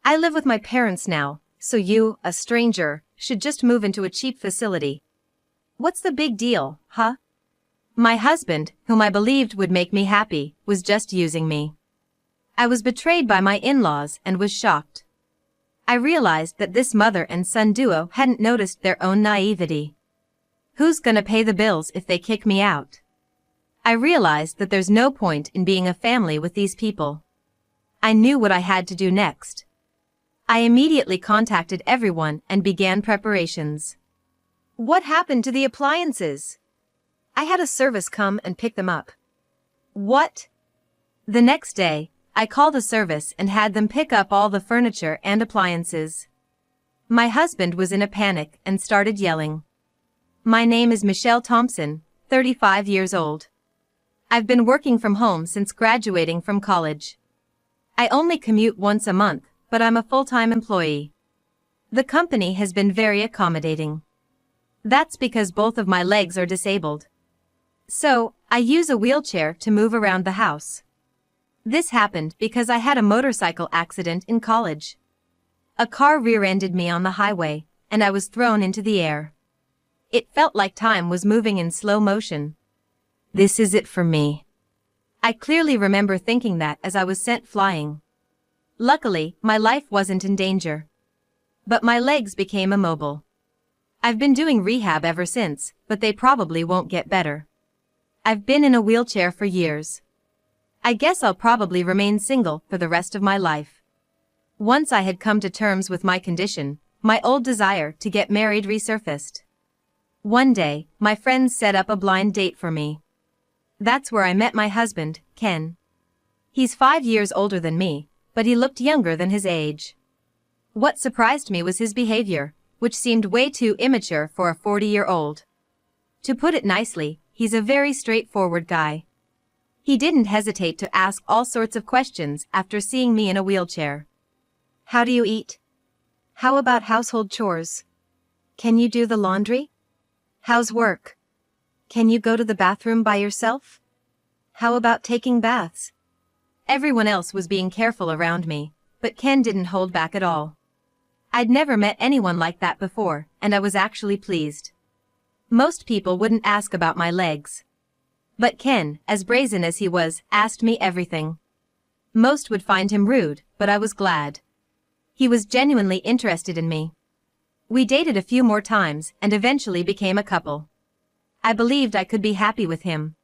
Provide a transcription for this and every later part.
I live with my parents now, so you, a stranger, should just move into a cheap facility. What's the big deal, huh? My husband, whom I believed would make me happy, was just using me. I was betrayed by my in-laws and was shocked. I realized that this mother and son duo hadn't noticed their own naivety. Who's gonna pay the bills if they kick me out? I realized that there's no point in being a family with these people. I knew what I had to do next. I immediately contacted everyone and began preparations. What happened to the appliances? I had a service come and pick them up. What? The next day, I called a service and had them pick up all the furniture and appliances. My husband was in a panic and started yelling. My name is Michelle Thompson, 35 years old. I've been working from home since graduating from college. I only commute once a month, but I'm a full-time employee. The company has been very accommodating. That's because both of my legs are disabled. So, I use a wheelchair to move around the house. This happened because I had a motorcycle accident in college. A car rear-ended me on the highway, and I was thrown into the air. It felt like time was moving in slow motion. This is it for me. I clearly remember thinking that as I was sent flying. Luckily, my life wasn't in danger. But my legs became immobile. I've been doing rehab ever since, but they probably won't get better. I've been in a wheelchair for years. I guess I'll probably remain single for the rest of my life. Once I had come to terms with my condition, my old desire to get married resurfaced. One day, my friends set up a blind date for me. That's where I met my husband, Ken. He's 5 years older than me, but he looked younger than his age. What surprised me was his behavior, which seemed way too immature for a 40-year-old. To put it nicely, he's a very straightforward guy. He didn't hesitate to ask all sorts of questions after seeing me in a wheelchair. How do you eat? How about household chores? Can you do the laundry? How's work? Can you go to the bathroom by yourself? How about taking baths? Everyone else was being careful around me, but Ken didn't hold back at all. I'd never met anyone like that before, and I was actually pleased. Most people wouldn't ask about my legs. But Ken, as brazen as he was, asked me everything. Most would find him rude, but I was glad. He was genuinely interested in me. We dated a few more times and eventually became a couple. I believed I could be happy with him.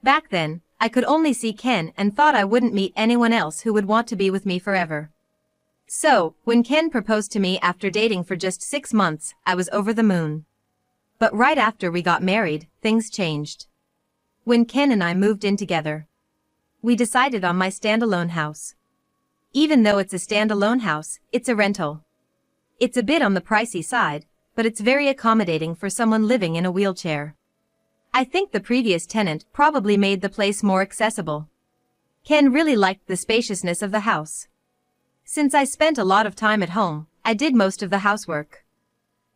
Back then, I could only see Ken and thought I wouldn't meet anyone else who would want to be with me forever. So, when Ken proposed to me after dating for just 6 months, I was over the moon. But right after we got married, things changed. When Ken and I moved in together, we decided on my standalone house. Even though it's a standalone house, it's a rental. It's a bit on the pricey side, but it's very accommodating for someone living in a wheelchair. I think the previous tenant probably made the place more accessible. Ken really liked the spaciousness of the house. Since I spent a lot of time at home, I did most of the housework.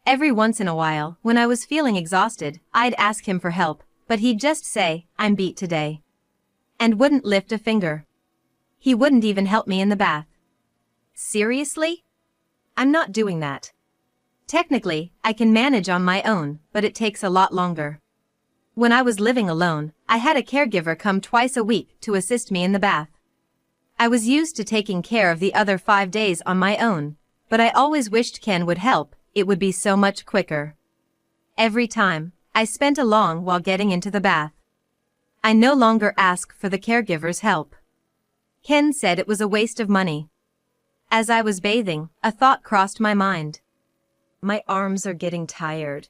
Every once in a while, when I was feeling exhausted, I'd ask him for help, but he'd just say, "I'm beat today," and wouldn't lift a finger. He wouldn't even help me in the bath. Seriously? I'm not doing that. Technically, I can manage on my own, but it takes a lot longer. When I was living alone, I had a caregiver come twice a week to assist me in the bath. I was used to taking care of the other 5 days on my own, but I always wished Ken would help. It would be so much quicker. Every time, I spent a long while getting into the bath. I no longer ask for the caregiver's help. Ken said it was a waste of money. As I was bathing, a thought crossed my mind. My arms are getting tired.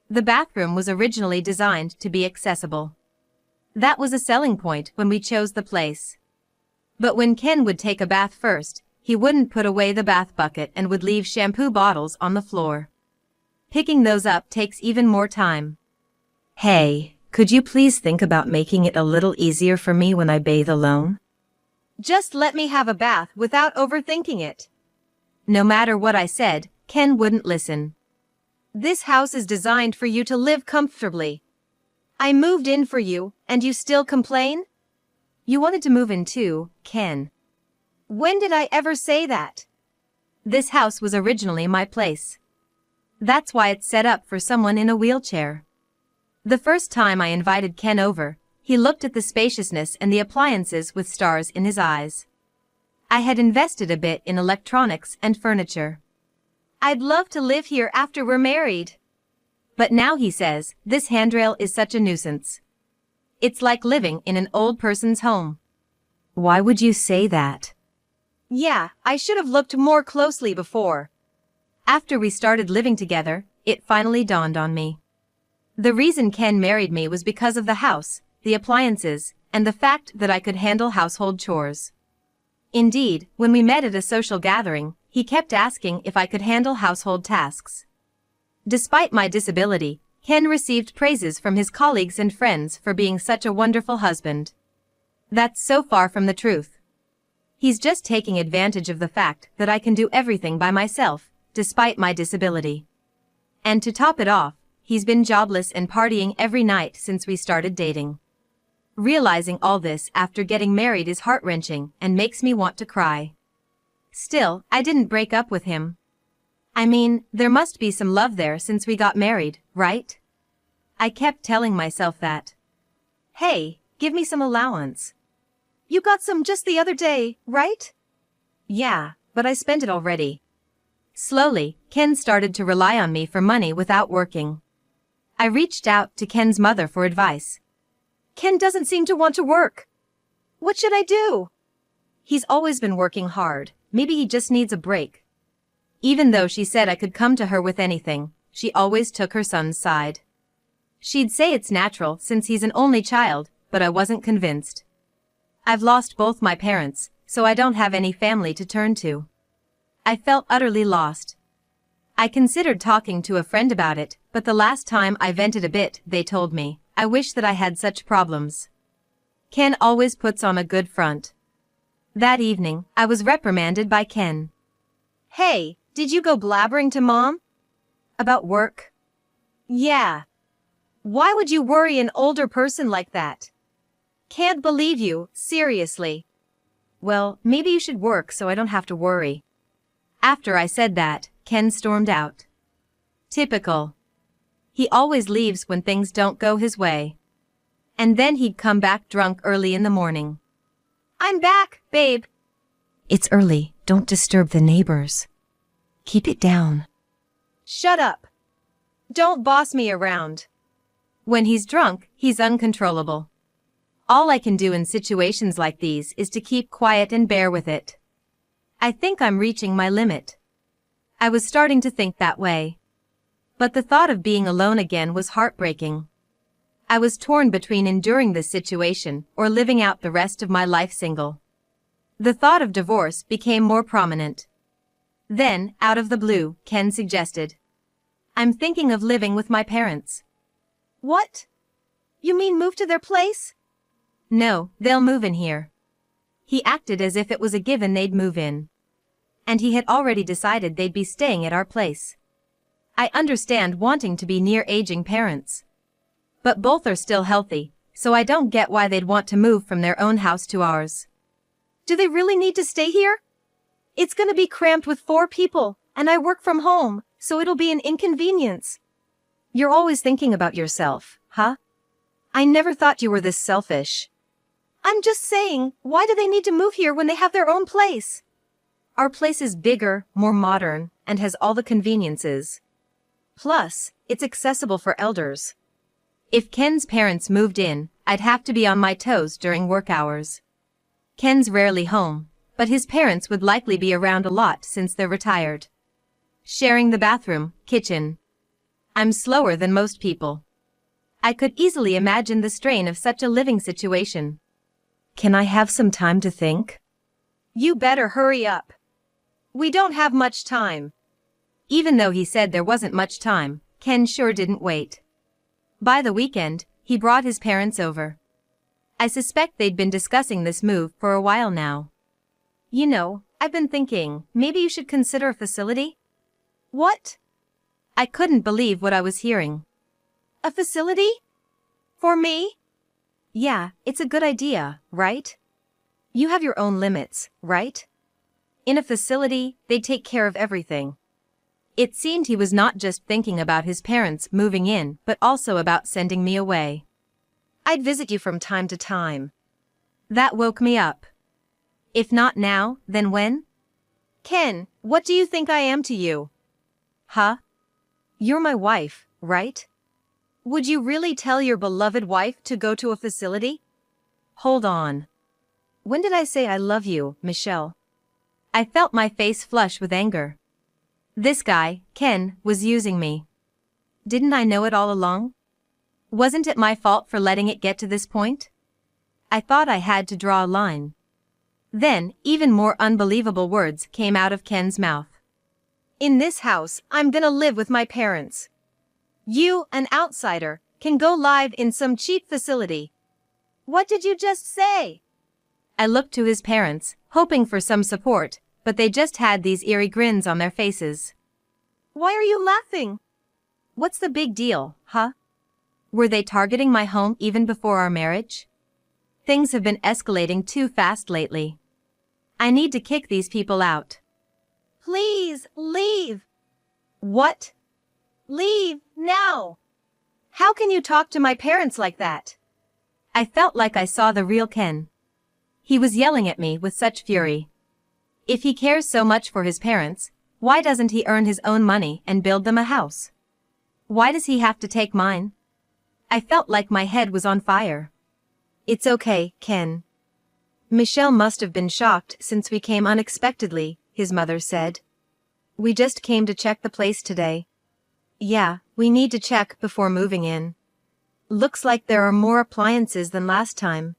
The bathroom was originally designed to be accessible. That was a selling point when we chose the place. But when Ken would take a bath first, he wouldn't put away the bath bucket and would leave shampoo bottles on the floor. Picking those up takes even more time. Hey, could you please think about making it a little easier for me when I bathe alone? Just let me have a bath without overthinking it. No matter what I said, Ken wouldn't listen. This house is designed for you to live comfortably. I moved in for you, and you still complain? You wanted to move in too, Ken. When did I ever say that? This house was originally my place. That's why it's set up for someone in a wheelchair. The first time I invited Ken over, he looked at the spaciousness and the appliances with stars in his eyes. I had invested a bit in electronics and furniture. I'd love to live here after we're married. But now he says, this handrail is such a nuisance. It's like living in an old person's home. Why would you say that? Yeah, I should have looked more closely before. After we started living together, it finally dawned on me. The reason Ken married me was because of the house, the appliances, and the fact that I could handle household chores. Indeed, when we met at a social gathering, he kept asking if I could handle household tasks. Despite my disability, Ken received praises from his colleagues and friends for being such a wonderful husband. That's so far from the truth. He's just taking advantage of the fact that I can do everything by myself, despite my disability. And to top it off, he's been jobless and partying every night since we started dating. Realizing all this after getting married is heart-wrenching and makes me want to cry. Still, I didn't break up with him. I mean, there must be some love there since we got married, right? I kept telling myself that. Hey, give me some allowance. You got some just the other day, right? Yeah, but I spent it already. Slowly, Ken started to rely on me for money without working. I reached out to Ken's mother for advice. Ken doesn't seem to want to work. What should I do? He's always been working hard. Maybe he just needs a break. Even though she said I could come to her with anything, she always took her son's side. She'd say it's natural since he's an only child, but I wasn't convinced. I've lost both my parents, so I don't have any family to turn to. I felt utterly lost. I considered talking to a friend about it, but the last time I vented a bit, they told me, I wish that I had such problems. Ken always puts on a good front. That evening, I was reprimanded by Ken. Hey, did you go blabbering to Mom? About work? Yeah. Why would you worry an older person like that? Can't believe you, seriously. Well, maybe you should work so I don't have to worry. After I said that, Ken stormed out. Typical. He always leaves when things don't go his way. And then he'd come back drunk early in the morning. I'm back, babe. It's early, don't disturb the neighbors. Keep it down. Shut up. Don't boss me around. When he's drunk, he's uncontrollable. All I can do in situations like these is to keep quiet and bear with it. I think I'm reaching my limit. I was starting to think that way. But the thought of being alone again was heartbreaking. I was torn between enduring this situation or living out the rest of my life single. The thought of divorce became more prominent. Then, out of the blue, Ken suggested, I'm thinking of living with my parents. What? You mean move to their place? No, they'll move in here. He acted as if it was a given they'd move in. And he had already decided they'd be staying at our place. I understand wanting to be near aging parents. But both are still healthy, so I don't get why they'd want to move from their own house to ours. Do they really need to stay here? It's gonna be cramped with 4 people, and I work from home, so it'll be an inconvenience. You're always thinking about yourself, huh? I never thought you were this selfish. I'm just saying, why do they need to move here when they have their own place? Our place is bigger, more modern, and has all the conveniences. Plus, it's accessible for elders. If Ken's parents moved in, I'd have to be on my toes during work hours. Ken's rarely home, but his parents would likely be around a lot since they're retired. Sharing the bathroom, kitchen. I'm slower than most people. I could easily imagine the strain of such a living situation. Can I have some time to think? You better hurry up. We don't have much time. Even though he said there wasn't much time, Ken sure didn't wait. By the weekend, he brought his parents over. I suspect they'd been discussing this move for a while now. You know, I've been thinking, maybe you should consider a facility? What? I couldn't believe what I was hearing. A facility? For me? Yeah, it's a good idea, right? You have your own limits, right? In a facility, they take care of everything. It seemed he was not just thinking about his parents moving in, but also about sending me away. I'd visit you from time to time. That woke me up. If not now, then when? Ken, what do you think I am to you? Huh? You're my wife, right? Would you really tell your beloved wife to go to a facility? Hold on. When did I say I love you, Michelle? I felt my face flush with anger. This guy, Ken, was using me. Didn't I know it all along? Wasn't it my fault for letting it get to this point? I thought I had to draw a line. Then, even more unbelievable words came out of Ken's mouth. In this house, I'm gonna live with my parents. You, an outsider, can go live in some cheap facility. What did you just say? I looked to his parents, hoping for some support, but they just had these eerie grins on their faces. Why are you laughing? What's the big deal, huh? Were they targeting my home even before our marriage? Things have been escalating too fast lately. I need to kick these people out. Please, leave. What? Leave, now. How can you talk to my parents like that? I felt like I saw the real Ken. He was yelling at me with such fury. If he cares so much for his parents, why doesn't he earn his own money and build them a house? Why does he have to take mine? I felt like my head was on fire. It's okay, Ken. Michelle must have been shocked since we came unexpectedly, his mother said. We just came to check the place today. Yeah, we need to check before moving in. Looks like there are more appliances than last time.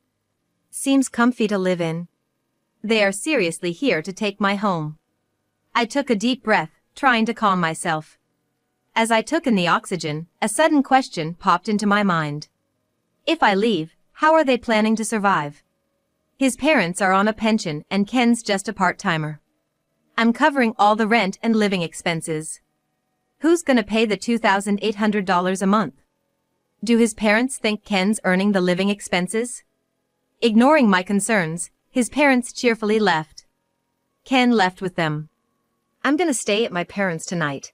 Seems comfy to live in. They are seriously here to take my home. I took a deep breath, trying to calm myself. As I took in the oxygen, a sudden question popped into my mind. If I leave, how are they planning to survive? His parents are on a pension and Ken's just a part-timer. I'm covering all the rent and living expenses. Who's gonna pay the $2,800 a month? Do his parents think Ken's earning the living expenses? Ignoring my concerns, his parents cheerfully left. Ken left with them. I'm gonna stay at my parents' tonight.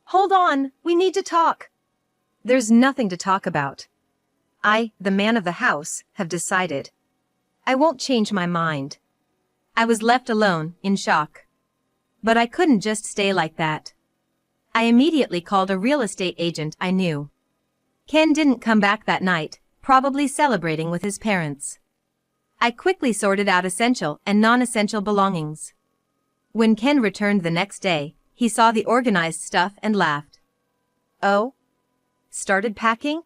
Hold on, we need to talk. There's nothing to talk about. I, the man of the house, have decided. I won't change my mind. I was left alone, in shock. But I couldn't just stay like that. I immediately called a real estate agent I knew. Ken didn't come back that night, probably celebrating with his parents. I quickly sorted out essential and non-essential belongings. When Ken returned the next day, he saw the organized stuff and laughed. Oh? Started packing?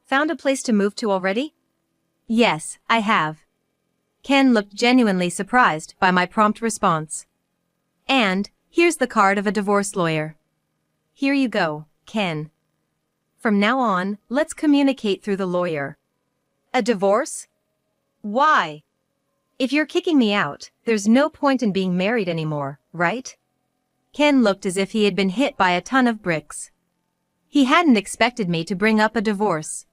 Found a place to move to already? Yes, I have. Ken looked genuinely surprised by my prompt response. And, here's the card of a divorce lawyer. Here you go, Ken. From now on, let's communicate through the lawyer. A divorce? Why? If you're kicking me out, there's no point in being married anymore, right? Ken looked as if he had been hit by a ton of bricks. He hadn't expected me to bring up a divorce.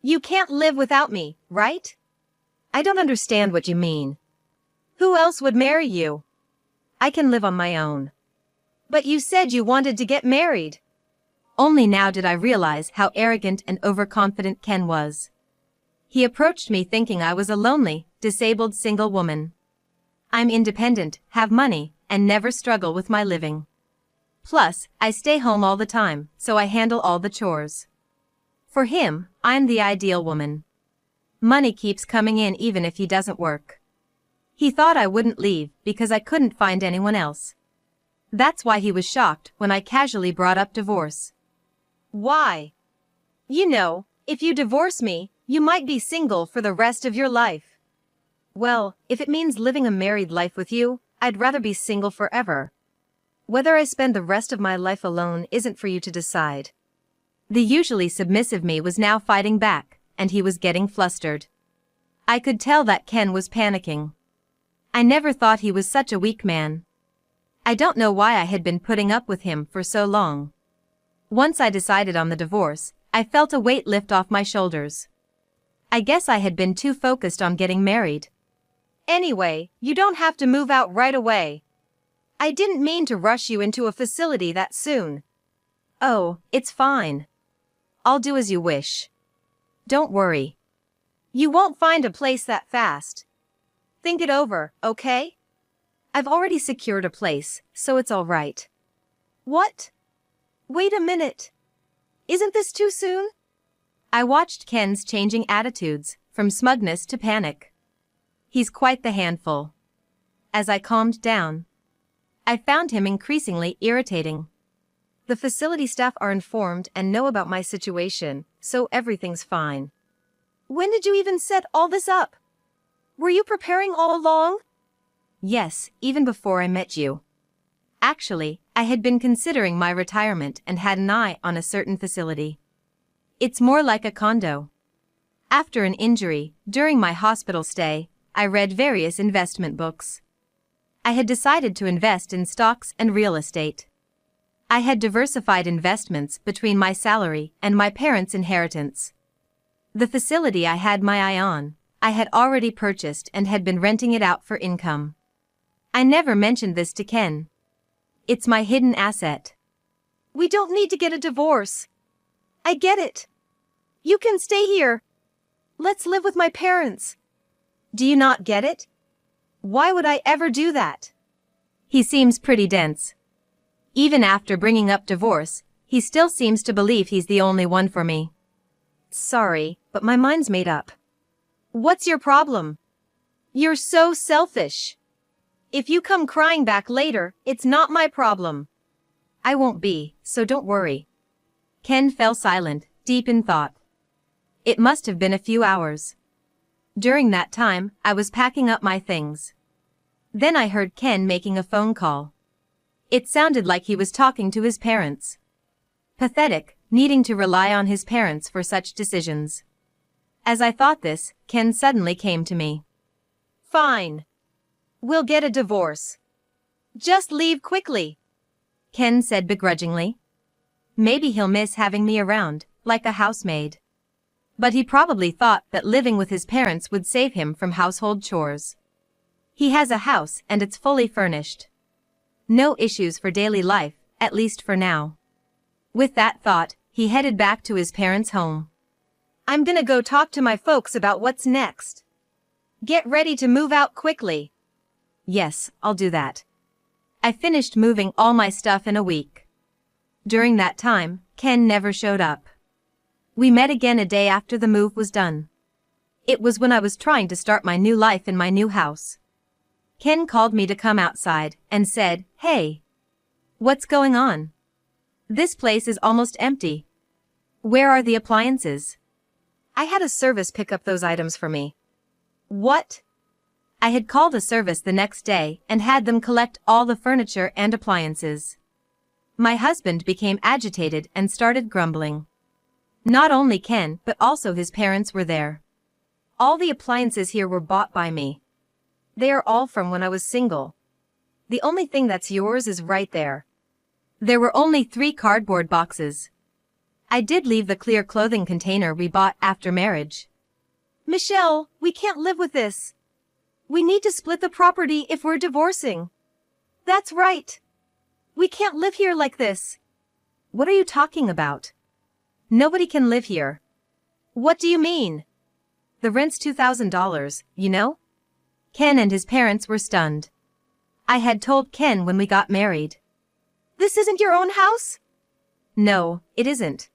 You can't live without me, right? I don't understand what you mean. Who else would marry you? I can live on my own. But you said you wanted to get married. Only now did I realize how arrogant and overconfident Ken was. He approached me thinking I was a lonely, disabled single woman. I'm independent, have money, and never struggle with my living. Plus, I stay home all the time, so I handle all the chores. For him, I'm the ideal woman. Money keeps coming in even if he doesn't work. He thought I wouldn't leave because I couldn't find anyone else. That's why he was shocked when I casually brought up divorce. Why? You know, if you divorce me, you might be single for the rest of your life. Well, if it means living a married life with you, I'd rather be single forever. Whether I spend the rest of my life alone isn't for you to decide. The usually submissive me was now fighting back, and he was getting flustered. I could tell that Ken was panicking. I never thought he was such a weak man. I don't know why I had been putting up with him for so long. Once I decided on the divorce, I felt a weight lift off my shoulders. I guess I had been too focused on getting married. Anyway, you don't have to move out right away. I didn't mean to rush you into a facility that soon. Oh, it's fine. I'll do as you wish. Don't worry. You won't find a place that fast. Think it over, okay? I've already secured a place, so it's all right. What? Wait a minute. Isn't this too soon? I watched Ken's changing attitudes, from smugness to panic. He's quite the handful. As I calmed down, I found him increasingly irritating. The facility staff are informed and know about my situation, so everything's fine. When did you even set all this up? Were you preparing all along? Yes, even before I met you. Actually, I had been considering my retirement and had an eye on a certain facility. It's more like a condo. After an injury, during my hospital stay, I read various investment books. I had decided to invest in stocks and real estate. I had diversified investments between my salary and my parents' inheritance. The facility I had my eye on, I had already purchased and had been renting it out for income. I never mentioned this to Ken. It's my hidden asset. We don't need to get a divorce. I get it. You can stay here. Let's live with my parents. Do you not get it? Why would I ever do that? He seems pretty dense. Even after bringing up divorce, he still seems to believe he's the only one for me. Sorry, but my mind's made up. What's your problem? You're so selfish. If you come crying back later, it's not my problem. I won't be, so don't worry. Ken fell silent, deep in thought. It must have been a few hours. During that time, I was packing up my things. Then I heard Ken making a phone call. It sounded like he was talking to his parents. Pathetic, needing to rely on his parents for such decisions. As I thought this, Ken suddenly came to me. Fine. We'll get a divorce. Just leave quickly, Ken said begrudgingly. Maybe he'll miss having me around, like a housemaid. But he probably thought that living with his parents would save him from household chores. He has a house and it's fully furnished. No issues for daily life, at least for now. With that thought, he headed back to his parents' home. I'm gonna go talk to my folks about what's next. Get ready to move out quickly. Yes, I'll do that. I finished moving all my stuff in a week. During that time, Ken never showed up. We met again a day after the move was done. It was when I was trying to start my new life in my new house. Ken called me to come outside and said, "Hey, what's going on? This place is almost empty. Where are the appliances?" I had a service pick up those items for me. What? I had called a service the next day and had them collect all the furniture and appliances. My husband became agitated and started grumbling. Not only Ken, but also his parents were there. All the appliances here were bought by me. They are all from when I was single. The only thing that's yours is right there. There were only 3 cardboard boxes. I did leave the clear clothing container we bought after marriage. Michelle, we can't live with this. We need to split the property if we're divorcing. That's right. We can't live here like this. What are you talking about? Nobody can live here. What do you mean? The rent's $2,000, you know? Ken and his parents were stunned. I had told Ken when we got married. This isn't your own house? No, it isn't.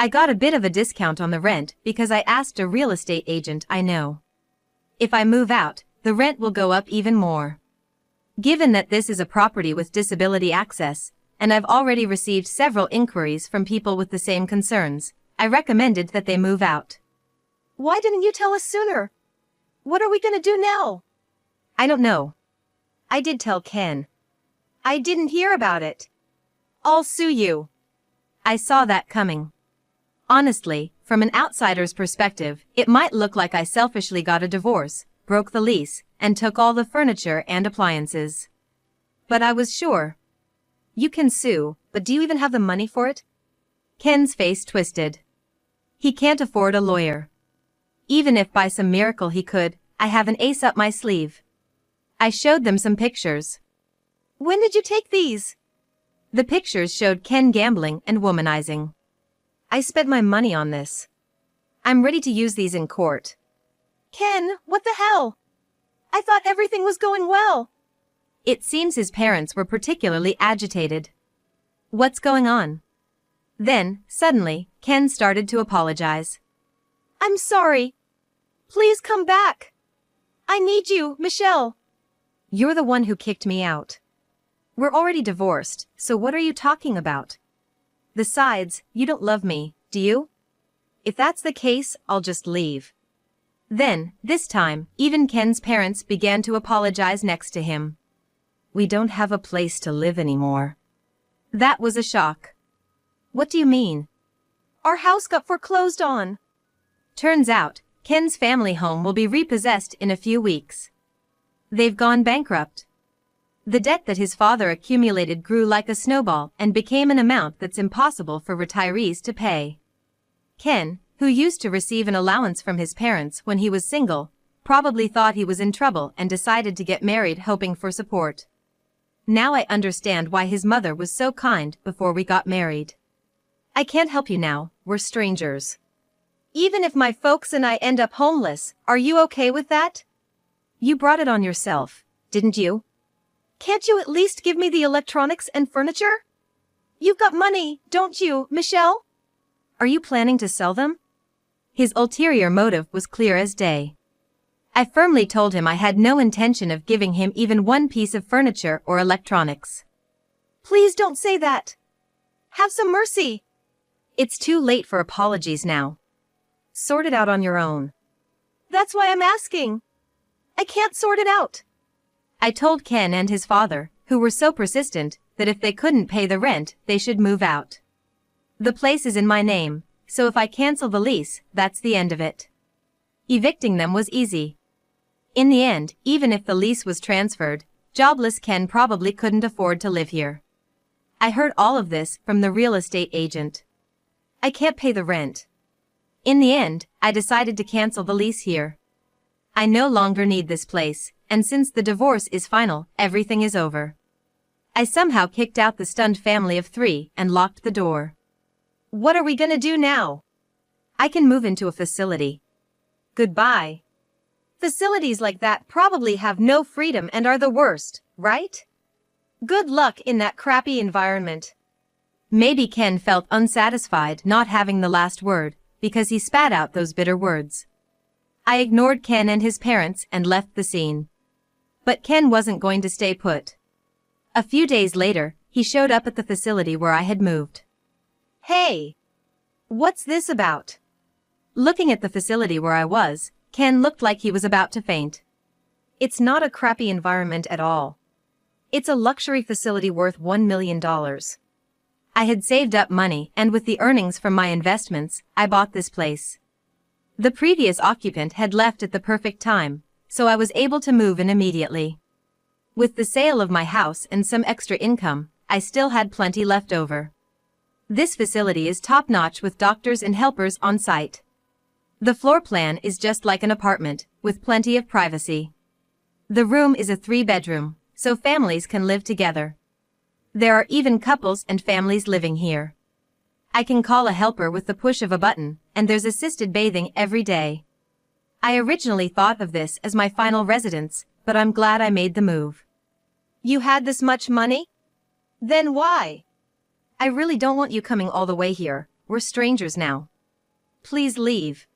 I got a bit of a discount on the rent because I asked a real estate agent I know. If I move out, the rent will go up even more. Given that this is a property with disability access, and I've already received several inquiries from people with the same concerns, I recommended that they move out. Why didn't you tell us sooner? What are we gonna do now? I don't know. I did tell Ken. I didn't hear about it. I'll sue you. I saw that coming. Honestly, from an outsider's perspective, it might look like I selfishly got a divorce, broke the lease, and took all the furniture and appliances. But I was sure. You can sue, but do you even have the money for it? Ken's face twisted. He can't afford a lawyer. Even if by some miracle he could, I have an ace up my sleeve. I showed them some pictures. When did you take these? The pictures showed Ken gambling and womanizing. I spent my money on this. I'm ready to use these in court. Ken, what the hell? I thought everything was going well. It seems his parents were particularly agitated. What's going on? Then, suddenly, Ken started to apologize. I'm sorry. Please come back. I need you, Michelle. You're the one who kicked me out. We're already divorced, so what are you talking about? Besides, you don't love me, do you? If that's the case, I'll just leave. Then, this time, even Ken's parents began to apologize next to him. We don't have a place to live anymore. That was a shock. What do you mean? Our house got foreclosed on. Turns out, Ken's family home will be repossessed in a few weeks. They've gone bankrupt. The debt that his father accumulated grew like a snowball and became an amount that's impossible for retirees to pay. Ken, who used to receive an allowance from his parents when he was single, probably thought he was in trouble and decided to get married hoping for support. Now I understand why his mother was so kind before we got married. I can't help you now, we're strangers. Even if my folks and I end up homeless, are you okay with that? You brought it on yourself, didn't you? Can't you at least give me the electronics and furniture? You've got money, don't you, Michelle? Are you planning to sell them? His ulterior motive was clear as day. I firmly told him I had no intention of giving him even one piece of furniture or electronics. Please don't say that. Have some mercy. It's too late for apologies now. Sort it out on your own. That's why I'm asking. I can't sort it out. I told Ken and his father, who were so persistent, that if they couldn't pay the rent, they should move out. The place is in my name, so if I cancel the lease, that's the end of it. Evicting them was easy. In the end, even if the lease was transferred, jobless Ken probably couldn't afford to live here. I heard all of this from the real estate agent. I can't pay the rent. In the end, I decided to cancel the lease here. I no longer need this place, and since the divorce is final, everything is over. I somehow kicked out the stunned family of 3 and locked the door. What are we gonna do now? I can move into a facility. Goodbye. Facilities like that probably have no freedom and are the worst, right? Good luck in that crappy environment. Maybe Ken felt unsatisfied not having the last word, because he spat out those bitter words. I ignored Ken and his parents and left the scene. But Ken wasn't going to stay put. A few days later, he showed up at the facility where I had moved. Hey! What's this about? Looking at the facility where I was, Ken looked like he was about to faint. It's not a crappy environment at all. It's a luxury facility worth $1 million. I had saved up money, and with the earnings from my investments, I bought this place. The previous occupant had left at the perfect time, so I was able to move in immediately. With the sale of my house and some extra income, I still had plenty left over. This facility is top-notch with doctors and helpers on site. The floor plan is just like an apartment, with plenty of privacy. The room is a 3-bedroom, so families can live together. There are even couples and families living here. I can call a helper with the push of a button, and there's assisted bathing every day. I originally thought of this as my final residence, but I'm glad I made the move. You had this much money? Then why? I really don't want you coming all the way here. We're strangers now. Please leave.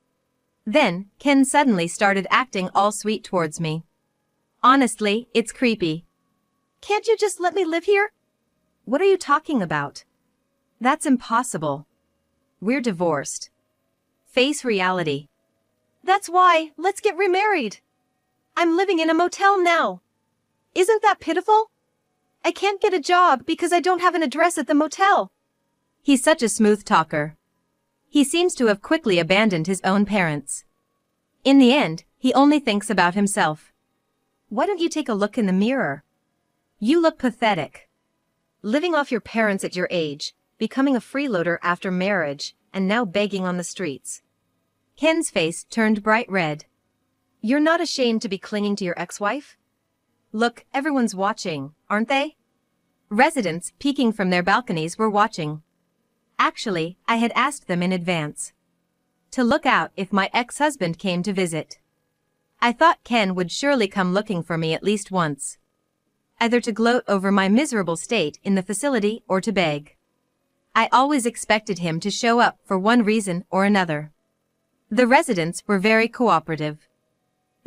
Then, Ken suddenly started acting all sweet towards me. Honestly, it's creepy. Can't you just let me live here? What are you talking about? That's impossible. We're divorced. Face reality. That's why, let's get remarried. I'm living in a motel now. Isn't that pitiful? I can't get a job because I don't have an address at the motel. He's such a smooth talker. He seems to have quickly abandoned his own parents. In the end, he only thinks about himself. Why don't you take a look in the mirror? You look pathetic. Living off your parents at your age, becoming a freeloader after marriage, and now begging on the streets. Ken's face turned bright red. You're not ashamed to be clinging to your ex-wife? Look, everyone's watching, aren't they? Residents peeking from their balconies were watching. Actually, I had asked them in advance to look out if my ex-husband came to visit. I thought Ken would surely come looking for me at least once, either to gloat over my miserable state in the facility or to beg. I always expected him to show up for one reason or another. The residents were very cooperative.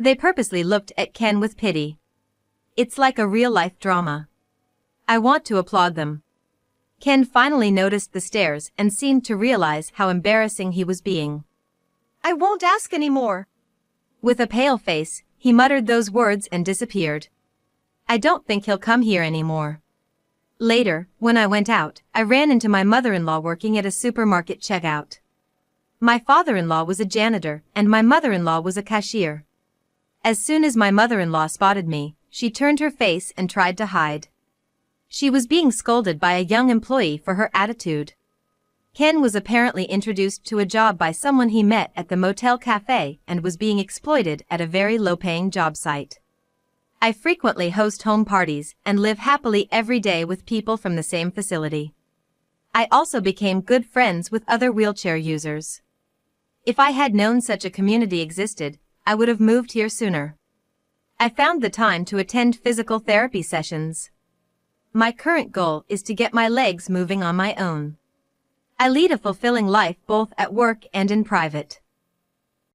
They purposely looked at Ken with pity. It's like a real-life drama. I want to applaud them. Ken finally noticed the stares and seemed to realize how embarrassing he was being. I won't ask anymore. With a pale face, he muttered those words and disappeared. I don't think he'll come here anymore. Later, when I went out, I ran into my mother-in-law working at a supermarket checkout. My father-in-law was a janitor, and my mother-in-law was a cashier. As soon as my mother-in-law spotted me, she turned her face and tried to hide. She was being scolded by a young employee for her attitude. Ken was apparently introduced to a job by someone he met at the motel cafe and was being exploited at a very low-paying job site. I frequently host home parties and live happily every day with people from the same facility. I also became good friends with other wheelchair users. If I had known such a community existed, I would have moved here sooner. I found the time to attend physical therapy sessions. My current goal is to get my legs moving on my own. I lead a fulfilling life both at work and in private.